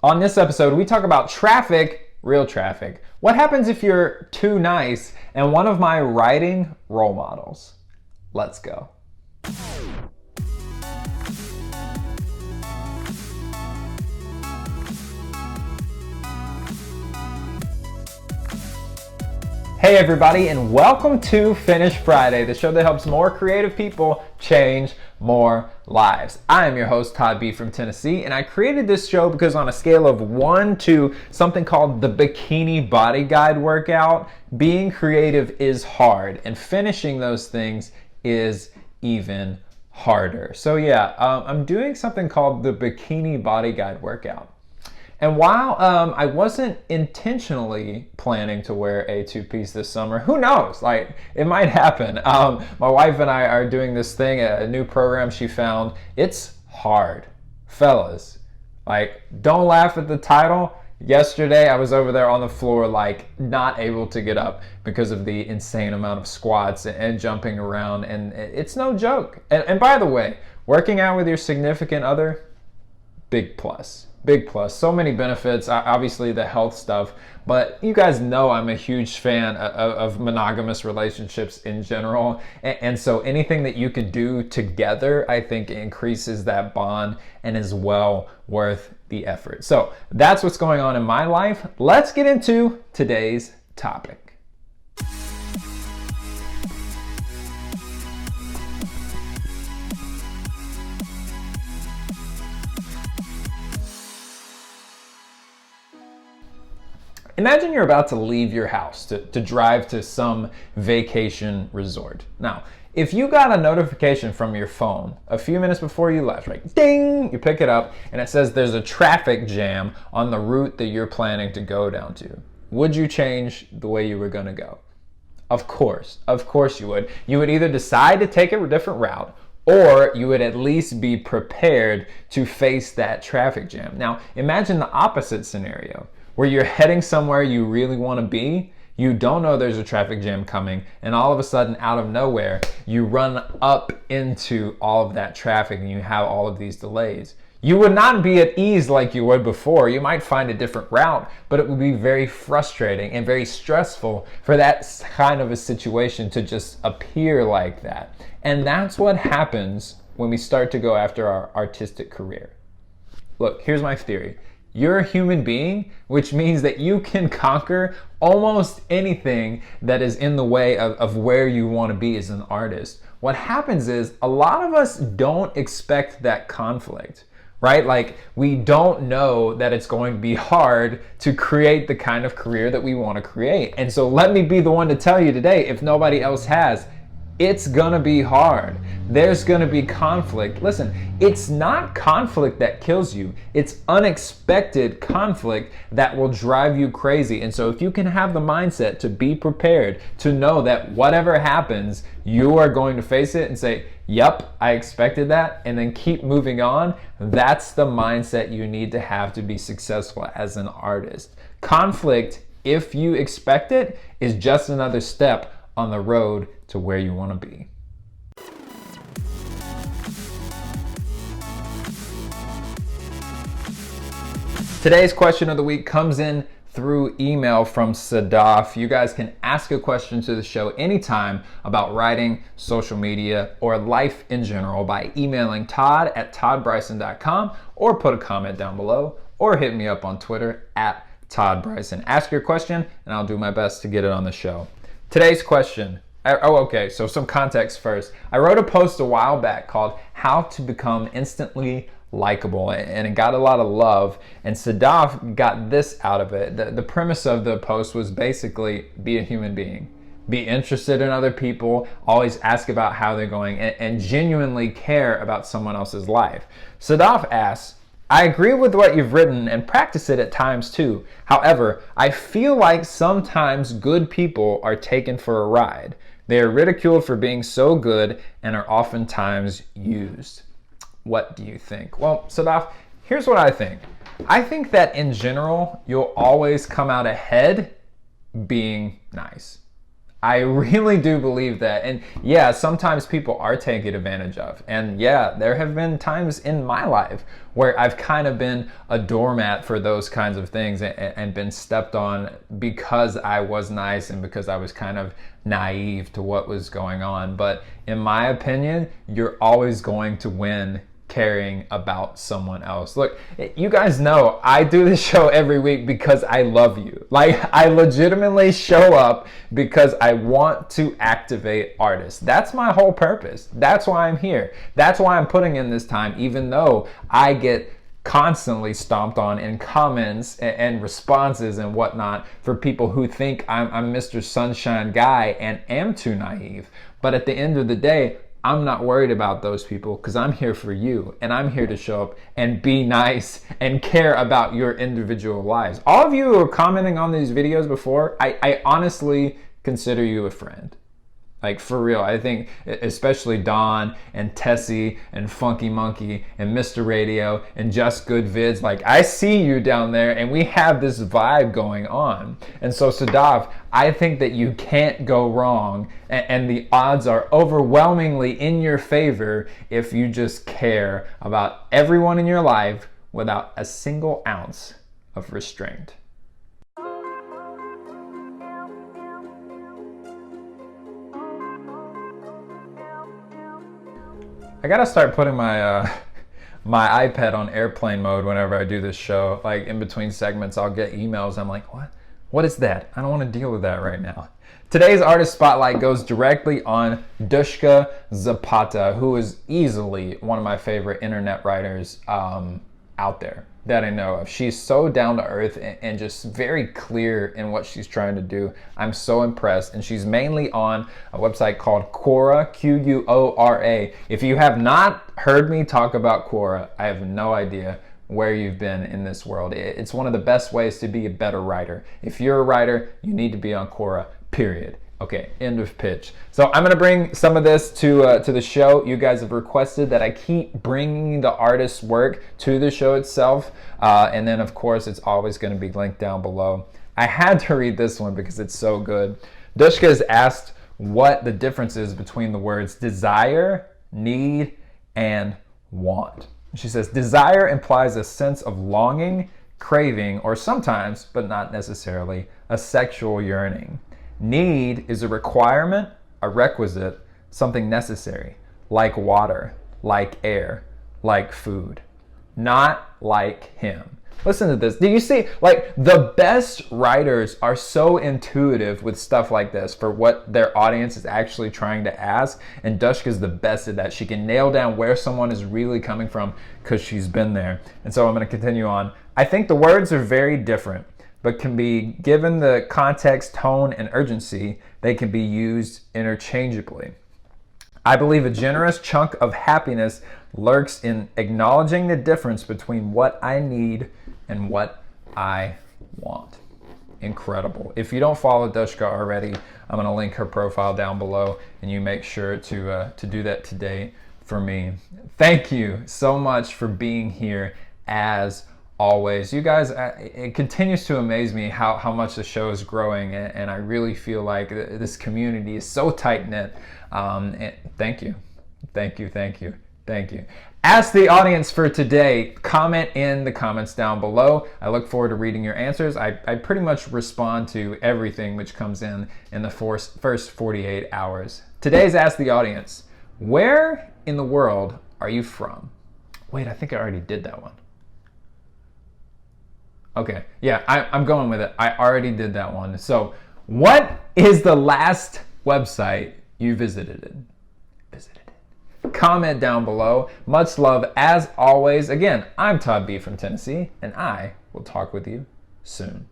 On this episode, we talk about traffic, real traffic. What happens if you're too nice? And one of my writing role models. Let's go. Hey everybody, and welcome to Finish Friday, the show that helps more creative people change more lives. I am your host, Todd B. from Tennessee, and I created this show because on a scale of 1 to something called the Bikini Body Guide workout, being creative is hard, and finishing those things is even harder. So yeah, I'm doing something called the Bikini Body Guide workout. And while I wasn't intentionally planning to wear a two-piece this summer, who knows? Like, it might happen. My wife and I are doing this thing, a new program she found. It's hard. Fellas, like, don't laugh at the title. Yesterday, I was over there on the floor, like, not able to get up because of the insane amount of squats and jumping around, and it's no joke. And by the way, working out with your significant other, big plus. Big plus. So many benefits, obviously the health stuff, but you guys know I'm a huge fan of monogamous relationships in general. And so anything that you could do together, I think increases that bond and is well worth the effort. So that's what's going on in my life. Let's get into today's topic. Imagine you're about to leave your house to drive to some vacation resort. Now, if you got a notification from your phone a few minutes before you left, right, ding, you pick it up and it says there's a traffic jam on the route that you're planning to go down to, would you change the way you were going to go? Of course you would. You would either decide to take a different route, or you would at least be prepared to face that traffic jam. Now, imagine the opposite scenario, where you're heading somewhere you really want to be, you don't know there's a traffic jam coming, and all of a sudden, out of nowhere, you run up into all of that traffic and you have all of these delays. You would not be at ease like you would before. You might find a different route, but it would be very frustrating and very stressful for that kind of a situation to just appear like that. And that's what happens when we start to go after our artistic career. Look, here's my theory. You're a human being, which means that you can conquer almost anything that is in the way of where you want to be as an artist. What happens is a lot of us don't expect that conflict, right? Like, we don't know that it's going to be hard to create the kind of career that we want to create. And so let me be the one to tell you today, if nobody else has, it's gonna be hard. There's gonna be conflict. Listen, it's not conflict that kills you. It's unexpected conflict that will drive you crazy. And so if you can have the mindset to be prepared, to know that whatever happens, you are going to face it and say, yep, I expected that, and then keep moving on, that's the mindset you need to have to be successful as an artist. Conflict, if you expect it, is just another step on the road to where you want to be. Today's question of the week comes in through email from Sadaf. You guys can ask a question to the show anytime about writing, social media, or life in general by emailing todd@toddbryson.com, or put a comment down below, or hit me up on Twitter @ToddBryson. Ask your question and I'll do my best to get it on the show. Today's question. So some context first. I wrote a post a while back called How to Become Instantly Likeable, and it got a lot of love, and Sadaf got this out of it. The premise of the post was basically be a human being. Be interested in other people, always ask about how they're going, and genuinely care about someone else's life. Sadaf asks, I agree with what you've written and practice it at times too. However, I feel like sometimes good people are taken for a ride. They are ridiculed for being so good and are oftentimes used. What do you think? Well, Sadaf, here's what I think. I think that in general, you'll always come out ahead being nice. I really do believe that. And yeah, sometimes people are taken advantage of. And yeah, there have been times in my life where I've kind of been a doormat for those kinds of things and been stepped on because I was nice and because I was kind of naive to what was going on. But in my opinion, you're always going to win caring about someone else. Look, you guys know I do this show every week because I love you. Like, I legitimately show up because I want to activate artists. That's my whole purpose. That's why I'm here. That's why I'm putting in this time, even though I get constantly stomped on in comments and responses and whatnot for people who think I'm Mr. Sunshine Guy and am too naive. But at the end of the day, I'm not worried about those people because I'm here for you, and I'm here to show up and be nice and care about your individual lives. All of you who are commenting on these videos before, I honestly consider you a friend. Like, for real. I think especially Don and Tessie and Funky Monkey and Mr. Radio and Just Good Vids. Like, I see you down there and we have this vibe going on. And so, Sadaf, I think that you can't go wrong, and the odds are overwhelmingly in your favor if you just care about everyone in your life without a single ounce of restraint. I gotta start putting my my iPad on airplane mode whenever I do this show. Like, in between segments, I'll get emails. I'm like, what? What is that? I don't want to deal with that right now. Today's artist spotlight goes directly on Dushka Zapata, who is easily one of my favorite internet writers out there that I know of. She's so down to earth and just very clear in what she's trying to do. I'm so impressed. And she's mainly on a website called Quora, Quora. If you have not heard me talk about Quora, I have no idea where you've been in this world. It's one of the best ways to be a better writer. If you're a writer, you need to be on Quora, period. Okay, end of pitch. So I'm gonna bring some of this to the show. You guys have requested that I keep bringing the artist's work to the show itself. And then of course, it's always gonna be linked down below. I had to read this one because it's so good. Dushka has asked what the difference is between the words desire, need, and want. She says, desire implies a sense of longing, craving, or sometimes, but not necessarily, a sexual yearning. Need is a requirement, a requisite, something necessary, like water, like air, like food, not like him. Listen to this. Do you see, like, the best writers are so intuitive with stuff like this for what their audience is actually trying to ask, and Dushka's the best at that. She can nail down where someone is really coming from because she's been there. And so I'm going to continue on. I think the words are very different, but can be given the context, tone, and urgency, they can be used interchangeably. I believe a generous chunk of happiness lurks in acknowledging the difference between what I need and what I want. Incredible. If you don't follow Dushka already, I'm going to link her profile down below, and you make sure to do that today for me. Thank you so much for being here as always. You guys, it continues to amaze me how much the show is growing, and I really feel like this community is so tight-knit. And thank you. Thank you, thank you, thank you. Ask the audience for today. Comment in the comments down below. I look forward to reading your answers. I pretty much respond to everything which comes in the first 48 hours. Today's Ask the Audience. Where in the world are you from? Wait, I think I already did that one. Okay, yeah, I'm going with it. I already did that one. So, what is the last website you visited? Comment down below. Much love as always. Again, I'm Todd B from Tennessee, and I will talk with you soon.